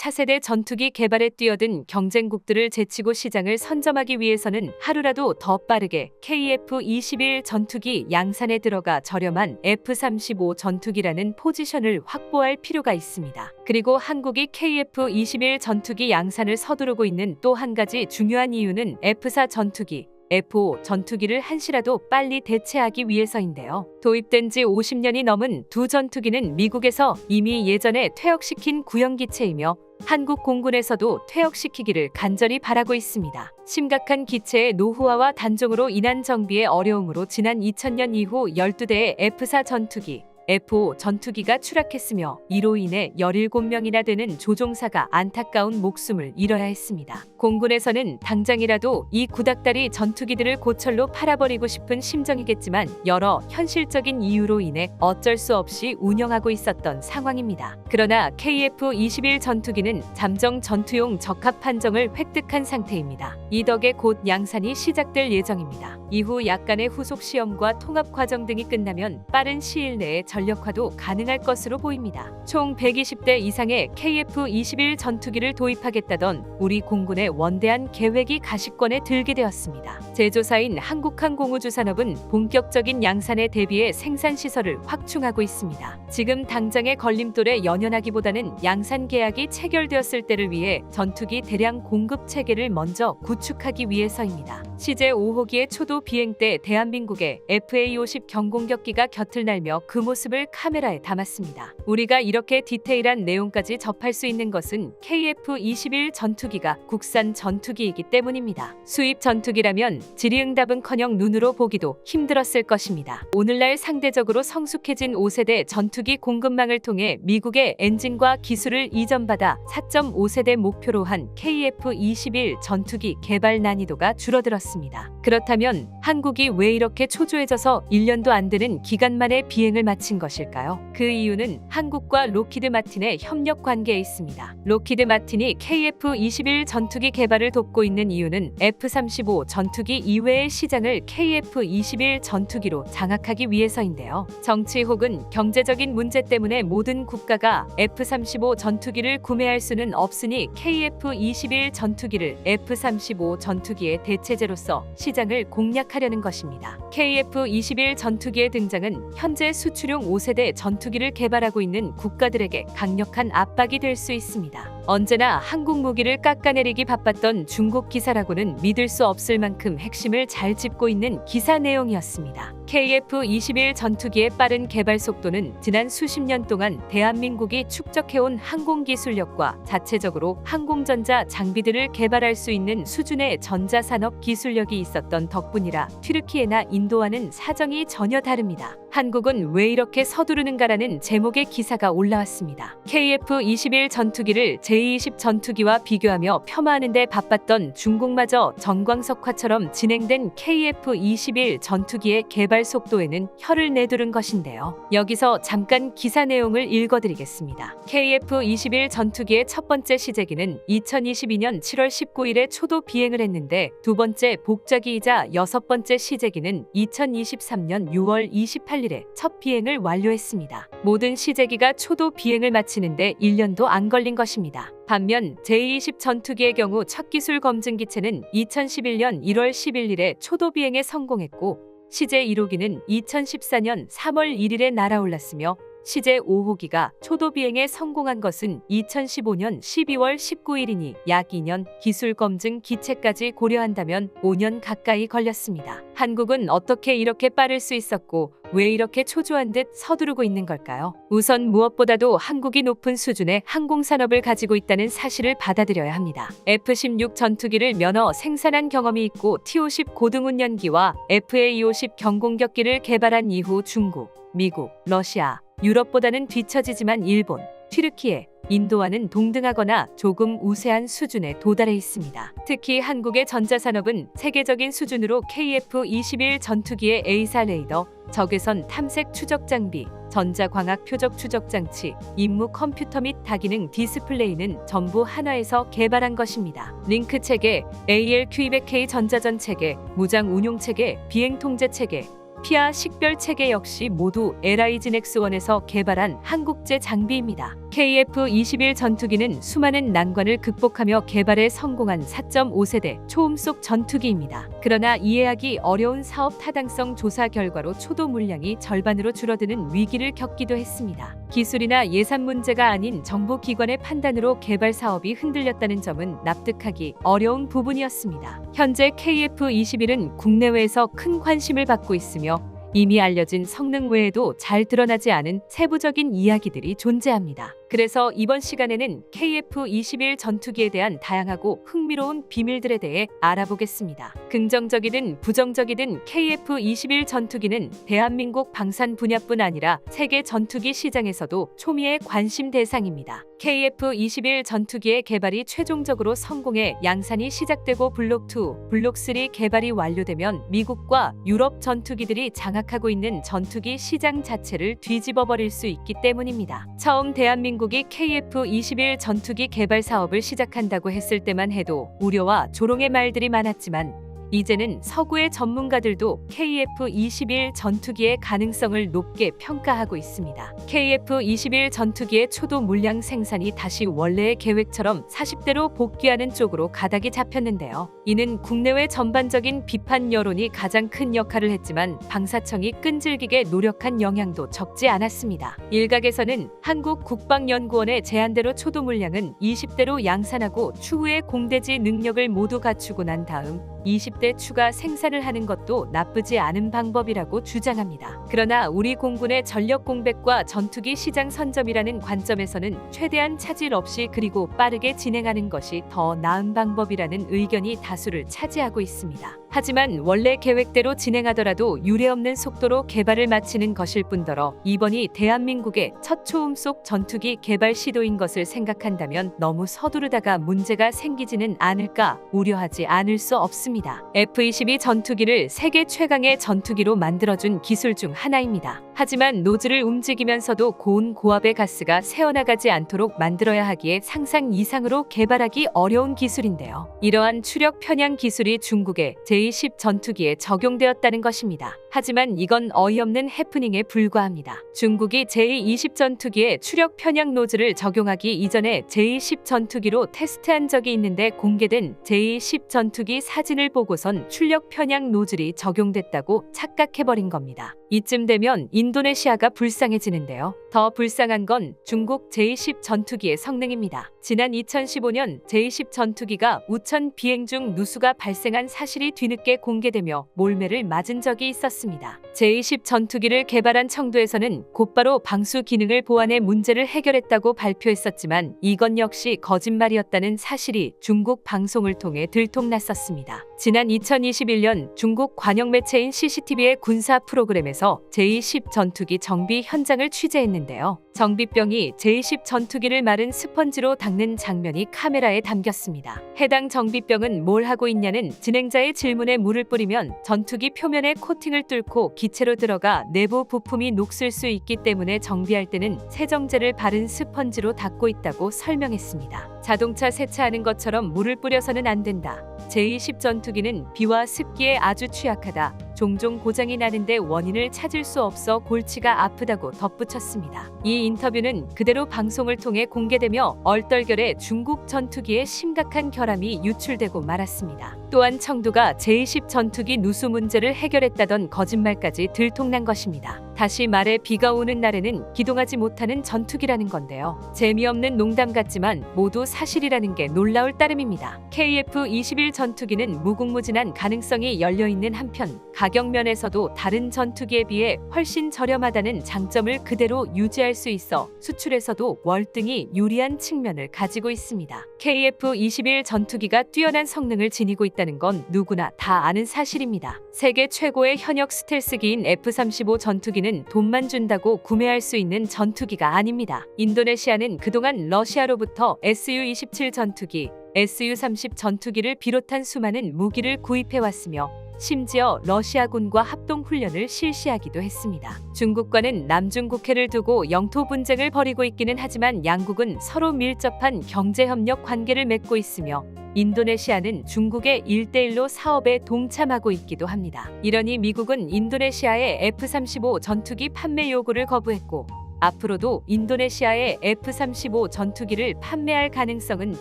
차세대 전투기 개발에 뛰어든 경쟁국들을 제치고 시장을 선점하기 위해서는 하루라도 더 빠르게 KF-21 전투기 양산에 들어가 저렴한 F-35 전투기라는 포지션을 확보할 필요가 있습니다. 그리고 한국이 KF-21 전투기 양산을 서두르고 있는 또 한 가지 중요한 이유는 F-4 전투기, F-5 전투기를 한시라도 빨리 대체하기 위해서인데요. 도입된 지 50년이 넘은 두 전투기는 미국에서 이미 예전에 퇴역시킨 구형기체이며 한국 공군에서도 퇴역시키기를 간절히 바라고 있습니다. 심각한 기체의 노후화와 단종으로 인한 정비의 어려움으로 지난 2000년 이후 12대의 F-4 전투기, F-5 전투기가 추락했으며 이로 인해 17명이나 되는 조종사가 안타까운 목숨을 잃어야 했습니다. 공군에서는 당장이라도 이 구닥다리 전투기들을 고철로 팔아버리고 싶은 심정이겠지만 여러 현실적인 이유로 인해 어쩔 수 없이 운영하고 있었던 상황입니다. 그러나 KF-21 전투기는 잠정 전투용 적합 판정을 획득한 상태입니다. 이 덕에 곧 양산이 시작될 예정입니다. 이후 약간의 후속 시험과 통합 과정 등이 끝나면 빠른 시일 내에 전력화도 가능할 것으로 보입니다. 총 120대 이상의 KF-21 전투기를 도입하겠다던 우리 공군의 원대한 계획이 가시권에 들게 되었습니다. 제조사인 한국항공우주산업은 본격적인 양산에 대비해 생산시설을 확충하고 있습니다. 지금 당장의 걸림돌에 연연하기보다는 양산 계약이 체결되었을 때를 위해 전투기 대량 공급 체계를 먼저 구축하기 위해서입니다. CJ 5호기의 초도 비행 때 대한민국의 FA-50 경공격기가 곁을 날며 그 모습을 카메라에 담았습니다. 우리가 이렇게 디테일한 내용까지 접할 수 있는 것은 KF-21 전투기가 국산 전투기이기 때문입니다. 수입 전투기라면 질의응답은커녕 눈으로 보기도 힘들었을 것입니다. 오늘날 상대적으로 성숙해진 5세대 전투기 공급망을 통해 미국의 엔진과 기술을 이전받아 4.5세대 목표로 한 KF-21 전투기 개발 난이도가 줄어들었습니다. 그렇다면 한국이 왜 이렇게 초조해져서 1년도 안 되는 기간 만에 비행을 마친 것일까요? 그 이유는 한국과 록히드 마틴의 협력 관계에 있습니다. 록히드 마틴이 KF-21 전투기 개발을 돕고 있는 이유는 F-35 전투기 이외의 시장을 KF-21 전투기로 장악하기 위해서인데요. 정치 혹은 경제적인 문제 때문에 모든 국가가 F-35 전투기를 구매할 수는 없으니 KF-21 전투기를 F-35 전투기의 대체제로서 시장을 공략하려는 것입니다. KF-21 전투기의 등장은 현재 수출용 5세대 전투기를 개발하고 있는 국가들에게 강력한 압박이 될 수 있습니다. 언제나 한국 무기를 깎아내리기 바빴던 중국 기사라고는 믿을 수 없을 만큼 핵심을 잘 짚고 있는 기사 내용이었습니다. KF-21 전투기의 빠른 개발 속도는 지난 수십 년 동안 대한민국이 축적해온 항공기술력과 자체적으로 항공전자 장비들을 개발할 수 있는 수준의 전자산업 기술력이 있었던 덕분이라 튀르키예나 인도와는 사정이 전혀 다릅니다. 한국은 왜 이렇게 서두르는가라는 제목의 기사가 올라왔습니다. KF-21 전투기를 제-20 전투기와 비교하며 폄하하는 데 바빴던 중국마저 전광석화처럼 진행된 KF-21 전투기의 개발 속도에는 혀를 내두른 것인데요. 여기서 잠깐 기사 내용을 읽어드리겠습니다. KF-21 전투기의 첫 번째 시제기는 2022년 7월 19일에 초도 비행을 했는데 두 번째 복자기이자 여섯 번째 시제기는 2023년 6월 28일에 첫 비행을 완료했습니다. 모든 시제기가 초도 비행을 마치는데 1년도 안 걸린 것입니다. 반면 제-20 전투기의 경우 첫 기술 검증 기체는 2011년 1월 11일에 초도 비행에 성공했고 CJ-1호기는 2014년 3월 1일에 날아올랐으며 CJ-5호기가 초도 비행에 성공한 것은 2015년 12월 19일이니 약 2년, 기술 검증 기체까지 고려한다면 5년 가까이 걸렸습니다. 한국은 어떻게 이렇게 빠를 수 있었고 왜 이렇게 초조한 듯 서두르고 있는 걸까요? 우선 무엇보다도 한국이 높은 수준의 항공산업을 가지고 있다는 사실을 받아들여야 합니다. F-16 전투기를 면허 생산한 경험이 있고 T-50 고등운전기와 FA-50 경공격기를 개발한 이후 중국, 미국, 러시아, 유럽보다는 뒤처지지만 일본, 튀르키예, 인도와는 동등하거나 조금 우세한 수준에 도달해 있습니다. 특히 한국의 전자산업은 세계적인 수준으로 KF-21 전투기의 A사 레이더, 적외선 탐색 추적 장비, 전자광학 표적 추적 장치, 임무 컴퓨터 및 다기능 디스플레이는 전부 한화에서 개발한 것입니다. 링크 체계, ALQ200K 전자전 체계, 무장 운용 체계, 비행 통제 체계, 피아 식별 체계 역시 모두 LIGNX1에서 개발한 한국제 장비입니다. KF-21 전투기는 수많은 난관을 극복하며 개발에 성공한 4.5세대 초음속 전투기입니다. 그러나 이해하기 어려운 사업 타당성 조사 결과로 초도 물량이 절반으로 줄어드는 위기를 겪기도 했습니다. 기술이나 예산 문제가 아닌 정보기관의 판단으로 개발 사업이 흔들렸다는 점은 납득하기 어려운 부분이었습니다. 현재 KF-21은 국내외에서 큰 관심을 받고 있으며 이미 알려진 성능 외에도 잘 드러나지 않은 세부적인 이야기들이 존재합니다. 그래서 이번 시간에는 KF-21 전투기에 대한 다양하고 흥미로운 비밀들에 대해 알아보겠습니다. 긍정적이든 부정적이든 KF-21 전투기는 대한민국 방산 분야뿐 아니라 세계 전투기 시장에서도 초미의 관심 대상입니다. KF-21 전투기의 개발이 최종적으로 성공해 양산이 시작되고 블록2, 블록3 개발이 완료되면 미국과 유럽 전투기들이 장악하고 있는 전투기 시장 자체를 뒤집어버릴 수 있기 때문입니다. 처음 대한민국이 KF-21 전투기 개발 사업을 시작한다고 했을 때만 해도 우려와 조롱의 말들이 많았지만 이제는 서구의 전문가들도 KF-21 전투기의 가능성을 높게 평가하고 있습니다. KF-21 전투기의 초도 물량 생산이 다시 원래의 계획처럼 40대로 복귀하는 쪽으로 가닥이 잡혔는데요. 이는 국내외 전반적인 비판 여론이 가장 큰 역할을 했지만 방사청이 끈질기게 노력한 영향도 적지 않았습니다. 일각에서는 한국국방연구원의 제안대로 초도 물량은 20대로 양산하고 추후에 공대지 능력을 모두 갖추고 난 다음 20대 추가 생산을 하는 것도 나쁘지 않은 방법이라고 주장합니다. 그러나 우리 공군의 전력 공백과 전투기 시장 선점이라는 관점에서는 최대한 차질 없이 그리고 빠르게 진행하는 것이 더 나은 방법이라는 의견이 다수를 차지하고 있습니다. 하지만 원래 계획대로 진행하더라도 유례없는 속도로 개발을 마치는 것일 뿐더러 이번이 대한민국의 첫 초음속 전투기 개발 시도인 것을 생각한다면 너무 서두르다가 문제가 생기지는 않을까 우려하지 않을 수 없습니다. F-22 전투기를 세계 최강의 전투기로 만들어준 기술 중 하나입니다. 하지만 노즐을 움직이면서도 고온 고압의 가스가 새어나가지 않도록 만들어야 하기에 상상 이상으로 개발하기 어려운 기술인데요. 이러한 추력 편향 기술이 중국의 J-10 전투기에 적용되었다는 것입니다. 하지만 이건 어이없는 해프닝에 불과합니다. 중국이 J-20 전투기에 추력 편향 노즐을 적용하기 이전에 J-10 전투기로 테스트한 적이 있는데 공개된 J-10 전투기 사진을 보고선 출력 편향 노즐이 적용됐다고 착각해버린 겁니다. 이쯤 되면 인도네시아가 불쌍해지는데요. 더 불쌍한 건 중국 J-10 전투기의 성능입니다. 지난 2015년 J-10 전투기가 우천 비행 중 누수가 발생한 사실이 뒤늦게 공개되며 몰매를 맞은 적이 있었습니다. J-10 전투기를 개발한 청도에서는 곧바로 방수 기능을 보완해 문제를 해결했다고 발표했었지만 이건 역시 거짓말이었다는 사실이 중국 방송을 통해 들통났었습니다. 지난 2021년 중국 관영 매체인 CCTV의 군사 프로그램에서 J-10 전투기 정비 현장을 취재했는데요. 정비병이 J-10 전투기를 마른 스펀지로 닦는 장면이 카메라에 담겼습니다. 해당 정비병은 뭘 하고 있냐는 진행자의 질문에 물을 뿌리면 전투기 표면에 코팅을 뚫고 기체로 들어가 내부 부품이 녹슬 수 있기 때문에 정비할 때는 세정제를 바른 스펀지로 닦고 있다고 설명했습니다. 자동차 세차하는 것처럼 물을 뿌려서는 안 된다. J-10 전투기는 비와 습기에 아주 취약하다. 종종 고장이 나는데 원인을 찾을 수 없어 골치가 아프다고 덧붙였습니다. 이 인터뷰는 그대로 방송을 통해 공개되며 얼떨결에 중국 전투기에 심각한 결함이 유출되고 말았습니다. 또한 청도가 J-10 전투기 누수 문제를 해결했다던 거짓말까지 들통난 것입니다. 다시 말해 비가 오는 날에는 기동하지 못하는 전투기라는 건데요. 재미없는 농담 같지만 모두 사실이라는 게 놀라울 따름입니다. KF-21 전투기는 무궁무진한 가능성이 열려있는 한편 가격 면에서도 다른 전투기에 비해 훨씬 저렴하다는 장점을 그대로 유지할 수 있어 수출에서도 월등히 유리한 측면을 가지고 있습니다. KF-21 전투기가 뛰어난 성능을 지니고 있다는 건 누구나 다 아는 사실입니다. 세계 최고의 현역 스텔스기인 F-35 전투기는 돈만 준다고 구매할 수 있는 전투기가 아닙니다. 인도네시아는 그동안 러시아로부터 Su-27 전투기, Su-30 전투기를 비롯한 수많은 무기를 구입해왔으며 심지어 러시아군과 합동훈련을 실시하기도 했습니다. 중국과는 남중국해를 두고 영토 분쟁을 벌이고 있기는 하지만 양국은 서로 밀접한 경제협력 관계를 맺고 있으며 인도네시아는 중국의 1대1로 사업에 동참하고 있기도 합니다. 이러니 미국은 인도네시아의 F-35 전투기 판매 요구를 거부했고 앞으로도 인도네시아에 F-35 전투기를 판매할 가능성은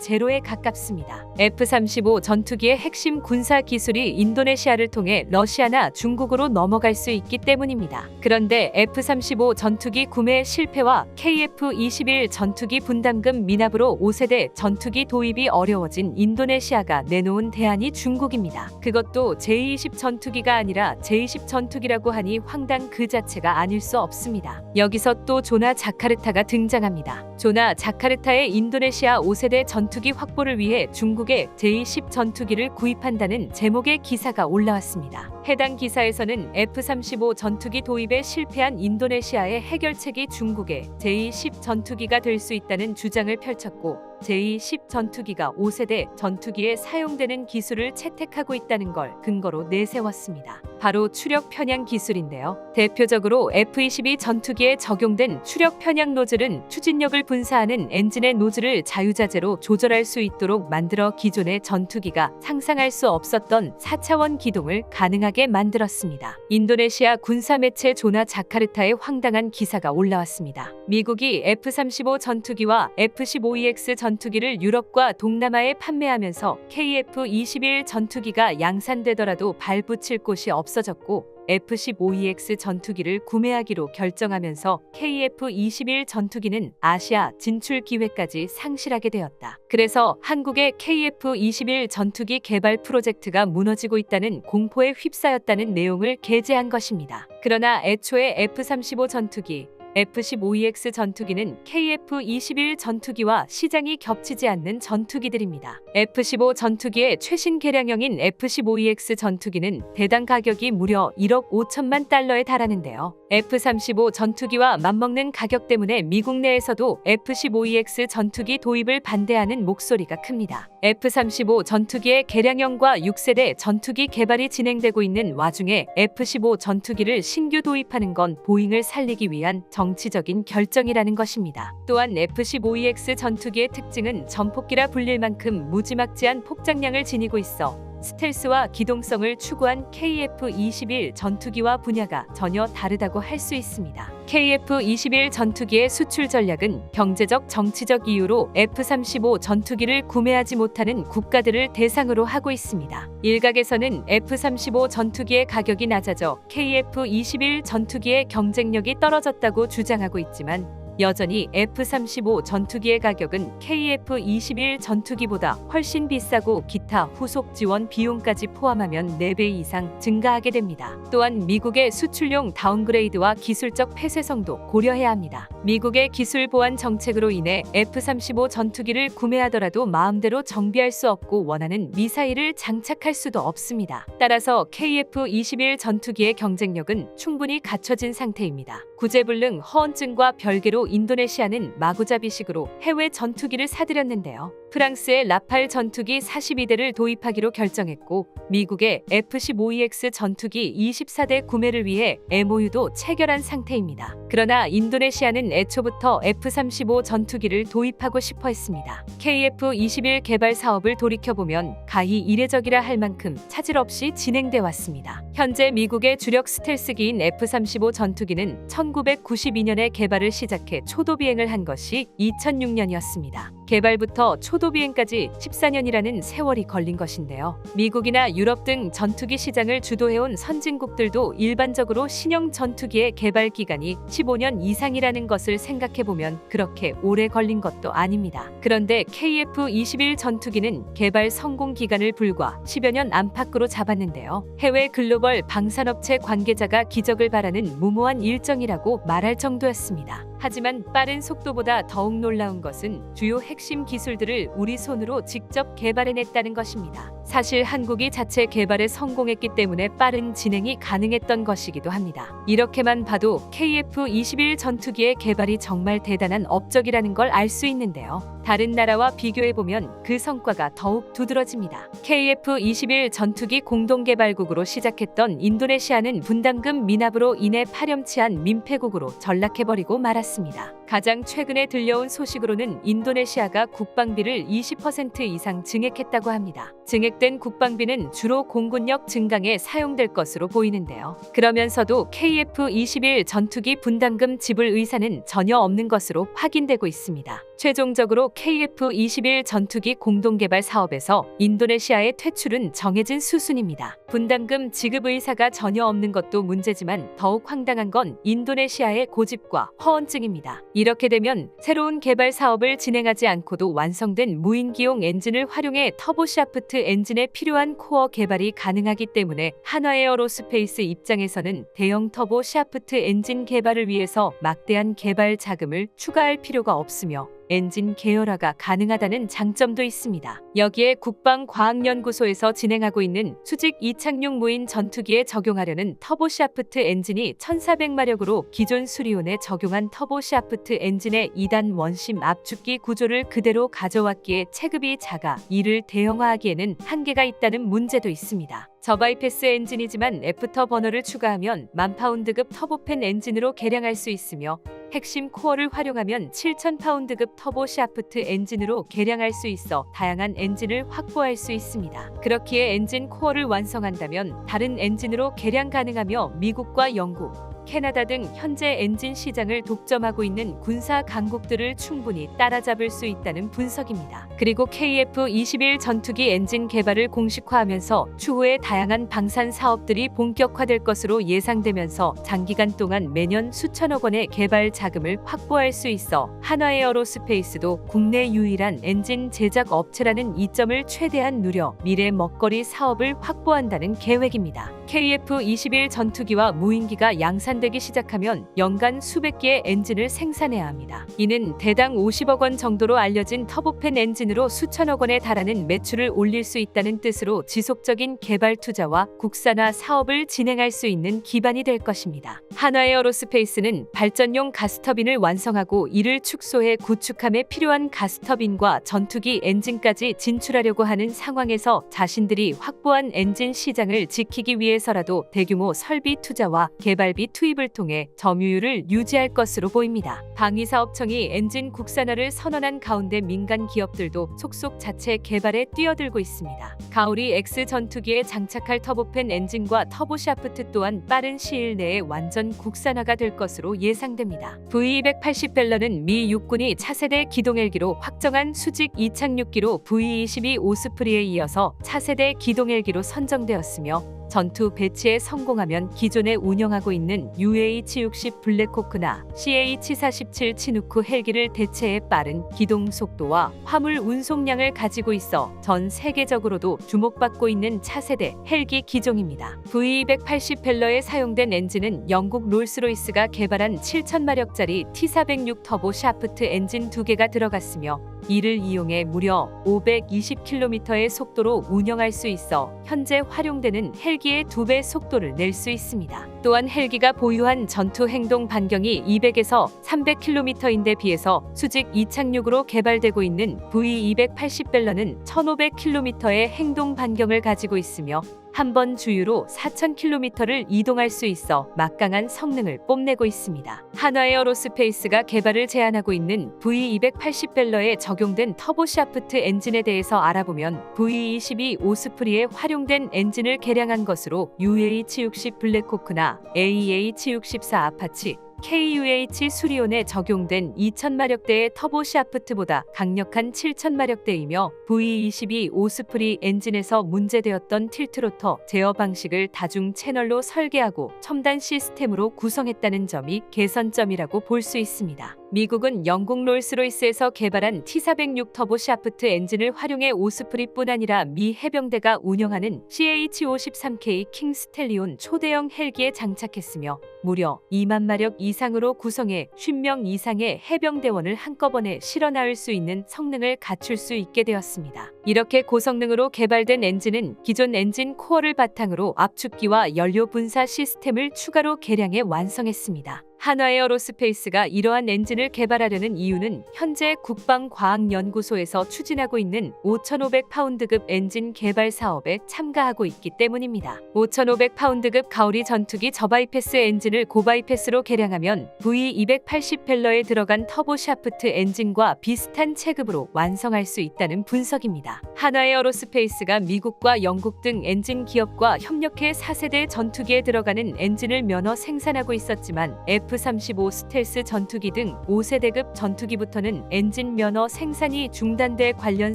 제로에 가깝습니다. F-35 전투기의 핵심 군사 기술이 인도네시아를 통해 러시아나 중국으로 넘어갈 수 있기 때문입니다. 그런데 F-35 전투기 구매 실패와 KF-21 전투기 분담금 미납으로 5세대 전투기 도입이 어려워진 인도네시아가 내놓은 대안이 중국입니다. 그것도 J-20 전투기가 아니라 J-10 전투기라고 하니 황당 그 자체가 아닐 수 없습니다. 여기서 또 조나 자카르타가 등장합니다. 조나 자카르타의 인도네시아 5세대 전투기 확보를 위해 중국의 J-10 전투기를 구입한다는 제목의 기사가 올라왔습니다. 해당 기사에서는 F-35 전투기 도입에 실패한 인도네시아의 해결책이 중국의 J-10 전투기가 될 수 있다는 주장을 펼쳤고, J-10 전투기가 5세대 전투기에 사용되는 기술을 채택하고 있다는 걸 근거로 내세웠습니다. 바로 추력 편향 기술인데요. 대표적으로 F-22 전투기에 적용된 추력 편향 노즐은 추진력을 분사하는 엔진의 노즐을 자유자재로 조절할 수 있도록 만들어 기존의 전투기가 상상할 수 없었던 4차원 기동을 가능하게 만들었습니다. 인도네시아 군사 매체 조나 자카르타의 황당한 기사가 올라왔습니다. 미국이 F-35 전투기와 F-15EX 전투기를 유럽과 동남아에 판매하면서 KF-21 전투기가 양산되더라도 발붙일 곳이 없어졌고, F-15EX 전투기를 구매하기로 결정하면서 KF-21 전투기는 아시아 진출 기회까지 상실하게 되었다. 그래서 한국의 KF-21 전투기 개발 프로젝트가 무너지고 있다는 공포에 휩싸였다는 내용을 게재한 것입니다. 그러나 애초에 F-35 전투기, F-15EX 전투기는 KF-21 전투기와 시장이 겹치지 않는 전투기들입니다. F-15 전투기의 최신 개량형인 F-15EX 전투기는 대당 가격이 무려 1억 5천만 달러에 달하는데요. F-35 전투기와 맞먹는 가격 때문에 미국 내에서도 F-15EX 전투기 도입을 반대하는 목소리가 큽니다. F-35 전투기의 개량형과 6세대 전투기 개발이 진행되고 있는 와중에 F-15 전투기를 신규 도입하는 건 보잉을 살리기 위한 정치적인 결정이라는 것입니다. 또한 F-15EX 전투기의 특징은 전폭기라 불릴 만큼 무지막지한 폭장량을 지니고 있어 스텔스와 기동성을 추구한 KF-21 전투기와 분야가 전혀 다르다고 할 수 있습니다. KF-21 전투기의 수출 전략은 경제적, 정치적 이유로 F-35 전투기를 구매하지 못하는 국가들을 대상으로 하고 있습니다. 일각에서는 F-35 전투기의 가격이 낮아져 KF-21 전투기의 경쟁력이 떨어졌다고 주장하고 있지만, 여전히 F-35 전투기의 가격은 KF-21 전투기보다 훨씬 비싸고 기타 후속 지원 비용까지 포함하면 4배 이상 증가하게 됩니다. 또한 미국의 수출용 다운그레이드와 기술적 폐쇄성도 고려해야 합니다. 미국의 기술 보안 정책으로 인해 F-35 전투기를 구매하더라도 마음대로 정비할 수 없고 원하는 미사일을 장착할 수도 없습니다. 따라서 KF-21 전투기의 경쟁력은 충분히 갖춰진 상태입니다. 구제불능 허언증과 별개로 인도네시아는 마구잡이식으로 해외 전투기를 사들였는데요. 프랑스의 라팔 전투기 42대를 도입하기로 결정했고, 미국의 F-15EX 전투기 24대 구매를 위해 MOU도 체결한 상태입니다. 그러나 인도네시아는 애초부터 F-35 전투기를 도입하고 싶어 했습니다. KF-21 개발 사업을 돌이켜보면 가히 이례적이라 할 만큼 차질 없이 진행돼 왔습니다. 현재 미국의 주력 스텔스기인 F-35 전투기는 1992년에 개발을 시작해 초도 비행을 한 것이 2006년이었습니다. 개발부터 초도 비행까지 14년이라는 세월이 걸린 것인데요. 미국이나 유럽 등 전투기 시장을 주도해온 선진국들도 일반적으로 신형 전투기의 개발 기간이 15년 이상이라는 것을 생각해보면 그렇게 오래 걸린 것도 아닙니다. 그런데 KF-21 전투기는 개발 성공 기간을 불과 10여 년 안팎으로 잡았는데요. 해외 글로벌 방산업체 관계자가 기적을 바라는 무모한 일정이라고 말할 정도였습니다. 하지만 빠른 속도보다 더욱 놀라운 것은 주요 핵심 기술들을 우리 손으로 직접 개발해냈다는 것입니다. 사실 한국이 자체 개발에 성공했기 때문에 빠른 진행이 가능했던 것이기도 합니다. 이렇게만 봐도 KF-21 전투기의 개발이 정말 대단한 업적이라는 걸 알 수 있는데요. 다른 나라와 비교해보면 그 성과가 더욱 두드러집니다. KF-21 전투기 공동개발국으로 시작했던 인도네시아는 분담금 미납으로 인해 파렴치한 민폐국으로 전락해버리고 말았습니다. 가장 최근에 들려온 소식으로는 인도네시아가 국방비를 20% 이상 증액했다고 합니다. 증액된 국방비는 주로 공군력 증강에 사용될 것으로 보이는데요. 그러면서도 KF-21 전투기 분담금 지불 의사는 전혀 없는 것으로 확인되고 있습니다. 최종적으로 KF-21 전투기 공동개발 사업에서 인도네시아의 퇴출은 정해진 수순입니다. 분담금 지급 의사가 전혀 없는 것도 문제지만 더욱 황당한 건 인도네시아의 고집과 허언증입니다. 이렇게 되면 새로운 개발 사업을 진행하지 않고도 완성된 무인기용 엔진을 활용해 터보샤프트 엔진에 필요한 코어 개발이 가능하기 때문에 한화에어로스페이스 입장에서는 대형 터보샤프트 엔진 개발을 위해서 막대한 개발 자금을 추가할 필요가 없으며 엔진 계열화가 가능하다는 장점도 있습니다. 여기에 국방과학연구소에서 진행하고 있는 수직 이착륙 무인 전투기에 적용하려는 터보샤프트 엔진이 1400마력으로 기존 수리온에 적용한 터보샤프트 엔진의 2단 원심 압축기 구조를 그대로 가져왔기에 체급이 작아 이를 대형화하기에는 한계가 있다는 문제도 있습니다. 저바이패스 엔진이지만 애프터 버너를 추가하면 1000파운드급 터보팬 엔진으로 개량할 수 있으며 핵심 코어를 활용하면 7000파운드급 터보 샤프트 엔진으로 개량할 수 있어 다양한 엔진을 확보할 수 있습니다. 그렇기에 엔진 코어를 완성한다면 다른 엔진으로 개량 가능하며 미국과 영국, 캐나다 등 현재 엔진 시장을 독점하고 있는 군사 강국들을 충분히 따라잡을 수 있다는 분석입니다. 그리고 KF-21 전투기 엔진 개발을 공식화하면서 추후에 다양한 방산 사업들이 본격화될 것으로 예상되면서 장기간 동안 매년 수천억 원의 개발 자금을 확보할 수 있어 한화에어로스페이스도 국내 유일한 엔진 제작 업체라는 이점을 최대한 누려 미래 먹거리 사업을 확보한다는 계획입니다. KF-21 전투기와 무인기가 양산되기 시작하면 연간 수백 개의 엔진을 생산해야 합니다. 이는 대당 50억 원 정도로 알려진 터보팬 엔진으로 수천억 원에 달하는 매출을 올릴 수 있다는 뜻으로 지속적인 개발 투자와 국산화 사업을 진행할 수 있는 기반이 될 것입니다. 한화에어로스페이스는 발전용 가스터빈을 완성하고 이를 축소해 구축함에 필요한 가스터빈과 전투기 엔진까지 진출하려고 하는 상황에서 자신들이 확보한 엔진 시장을 지키기 위해서라도 대규모 설비 투자와 개발비 투입을 통해 점유율을 유지할 것으로 보입니다. 방위사업청이 엔진 국산화를 선언한 가운데 민간 기업들도 속속 자체 개발에 뛰어들고 있습니다. 가오리 X 전투기에 장착할 터보팬 엔진과 터보샤프트 또한 빠른 시일 내에 완전 국산화가 될 것으로 예상됩니다. V280 벨런은 미 육군이 차세대 기동헬기로 확정한 수직 이착륙기로 V22 오스프리에 이어서 차세대 기동헬기로 선정되었으며 전투 배치에 성공하면 기존에 운영하고 있는 UH-60 블랙호크나 CH-47 치누크 헬기를 대체해 빠른 기동 속도와 화물 운송량을 가지고 있어 전 세계적으로도 주목받고 있는 차세대 헬기 기종입니다. V280 벨러에 사용된 엔진은 영국 롤스로이스가 개발한 7000마력짜리 T406 터보 샤프트 엔진 2개가 들어갔으며 이를 이용해 무려 520km의 속도로 운영할 수 있어 현재 활용되는 헬기의 2배 속도를 낼 수 있습니다. 또한 헬기가 보유한 전투 행동 반경이 200에서 300km인데 비해서 수직 이착륙으로 개발되고 있는 V280 벨런은 1500km의 행동 반경을 가지고 있으며 한 번 주유로 4000km를 이동할 수 있어 막강한 성능을 뽐내고 있습니다. 한화에어로스페이스가 개발을 제안하고 있는 V280 벨러에 적용된 터보샤프트 엔진에 대해서 알아보면 V22 오스프리에 활용된 엔진을 개량한 것으로 UH-60 블랙호크나 AH-64 아파치, KUH 수리온에 적용된 2000마력대의 터보샤프트보다 강력한 7000마력대이며 V22 오스프리 엔진에서 문제되었던 틸트로터 제어 방식을 다중 채널로 설계하고 첨단 시스템으로 구성했다는 점이 개선점이라고 볼 수 있습니다. 미국은 영국 롤스로이스에서 개발한 T406 터보샤프트 엔진을 활용해 오스프리뿐 아니라 미 해병대가 운영하는 CH-53K 킹스텔리온 초대형 헬기에 장착했으며 무려 2만 마력 이상으로 구성해 50명 이상의 해병대원을 한꺼번에 실어 나을 수 있는 성능을 갖출 수 있게 되었습니다. 이렇게 고성능으로 개발된 엔진은 기존 엔진 코어를 바탕으로 압축기와 연료 분사 시스템을 추가로 개량해 완성했습니다. 한화에어로스페이스가 이러한 엔진을 개발하려는 이유는 현재 국방과학연구소에서 추진하고 있는 5,500파운드급 엔진 개발 사업에 참가하고 있기 때문입니다. 5,500파운드급 가오리 전투기 저바이패스 엔진을 고바이패스로 개량하면 V280펠러에 들어간 터보 샤프트 엔진과 비슷한 체급으로 완성할 수 있다는 분석입니다. 한화에어로스페이스가 미국과 영국 등 엔진 기업과 협력해 4세대 전투기에 들어가는 엔진을 면허 생산하고 있었지만 F-35 스텔스 전투기 등 5세대급 전투기부터는 엔진 면허 생산이 중단돼 관련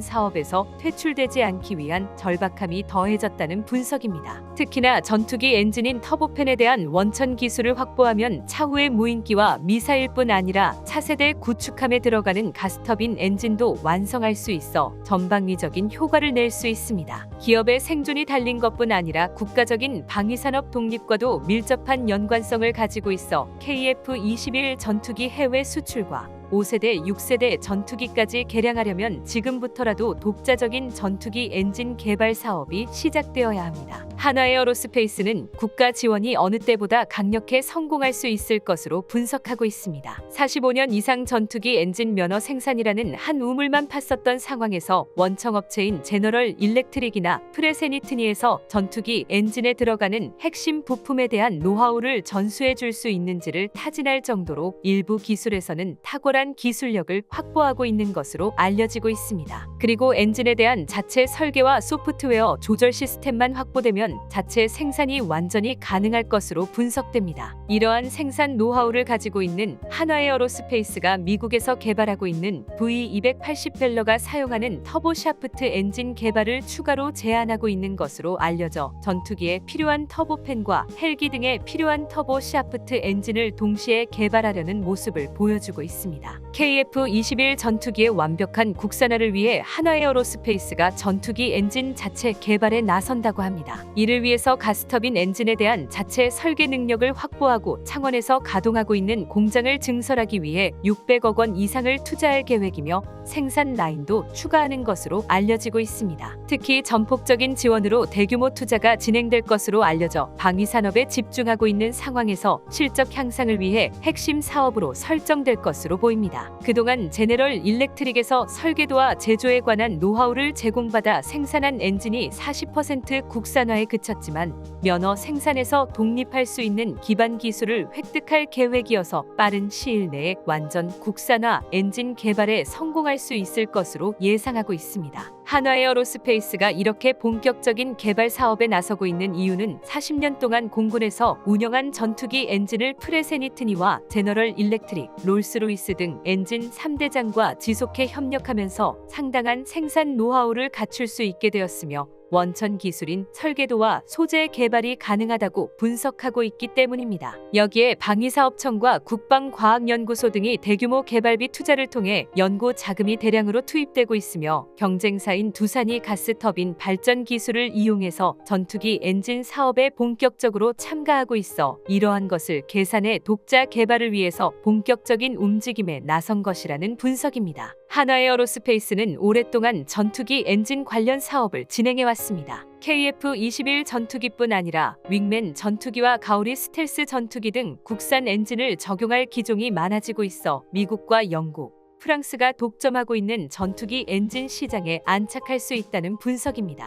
사업에서 퇴출되지 않기 위한 절박함이 더해졌다는 분석입니다. 특히나 전투기 엔진인 터보팬에 대한 원천 기술을 확보하면 차후의 무인기와 미사일뿐 아니라 차세대 구축함에 들어가는 가스터빈 엔진도 완성할 수 있어 전방위적인 효과를 낼 수 있습니다. 기업의 생존이 달린 것뿐 아니라 국가적인 방위산업 독립과도 밀접한 연관성을 가지고 있어 KF-21 전투기 해외 수출과 5세대, 6세대 전투기까지 개량하려면 지금부터라도 독자적인 전투기 엔진 개발 사업이 시작되어야 합니다. 한화에어로스페이스는 국가 지원이 어느 때보다 강력해 성공할 수 있을 것으로 분석하고 있습니다. 45년 이상 전투기 엔진 면허 생산이라는 한 우물만 팠었던 상황에서 원청업체인 제너럴 일렉트릭이나 프레세니트니에서 전투기 엔진에 들어가는 핵심 부품에 대한 노하우를 전수해 줄 수 있는지를 타진할 정도로 일부 기술에서는 탁월한 기술력을 확보하고 있는 것으로 알려지고 있습니다. 그리고 엔진에 대한 자체 설계와 소프트웨어 조절 시스템만 확보되면 자체 생산이 완전히 가능할 것으로 분석됩니다. 이러한 생산 노하우를 가지고 있는 한화에어로스페이스가 미국에서 개발하고 있는 V280펠러가 사용하는 터보 샤프트 엔진 개발을 추가로 제안하고 있는 것으로 알려져 전투기에 필요한 터보팬과 헬기 등에 필요한 터보 샤프트 엔진을 동시에 개발하려는 모습을 보여주고 있습니다. KF-21 전투기의 완벽한 국산화를 위해 한화에어로스페이스가 전투기 엔진 자체 개발에 나선다고 합니다. 이를 위해서 가스터빈 엔진에 대한 자체 설계 능력을 확보하고 창원에서 가동하고 있는 공장을 증설하기 위해 600억 원 이상을 투자할 계획이며 생산 라인도 추가하는 것으로 알려지고 있습니다. 특히 전폭적인 지원으로 대규모 투자가 진행될 것으로 알려져 방위산업에 집중하고 있는 상황에서 실적 향상을 위해 핵심 사업으로 설정될 것으로 보입니다. 그동안 제네럴 일렉트릭에서 설계도와 제조에 관한 노하우를 제공받아 생산한 엔진이 40% 국산화에 그쳤지만 면허 생산에서 독립할 수 있는 기반 기술을 획득할 계획이어서 빠른 시일 내에 완전 국산화 엔진 개발에 성공할 수 있을 것으로 예상하고 있습니다. 한화에어로스페이스가 이렇게 본격적인 개발 사업에 나서고 있는 이유는 40년 동안 공군에서 운영한 전투기 엔진을 프레세니트니와 제너럴 일렉트릭, 롤스로이스 등 엔진 3대장과 지속해 협력하면서 상당한 생산 노하우를 갖출 수 있게 되었으며 원천 기술인 설계도와 소재 개발이 가능하다고 분석하고 있기 때문입니다. 여기에 방위사업청과 국방과학연구소 등이 대규모 개발비 투자를 통해 연구 자금이 대량으로 투입되고 있으며 경쟁사인 두산이 가스터빈 발전 기술을 이용해서 전투기 엔진 사업에 본격적으로 참가하고 있어 이러한 것을 계산해 독자 개발을 위해서 본격적인 움직임에 나선 것이라는 분석입니다. 한화에어로스페이스는 오랫동안 전투기 엔진 관련 사업을 진행해왔습니다. KF-21 전투기뿐 아니라 윙맨 전투기와 가오리 스텔스 전투기 등 국산 엔진을 적용할 기종이 많아지고 있어 미국과 영국, 프랑스가 독점하고 있는 전투기 엔진 시장에 안착할 수 있다는 분석입니다.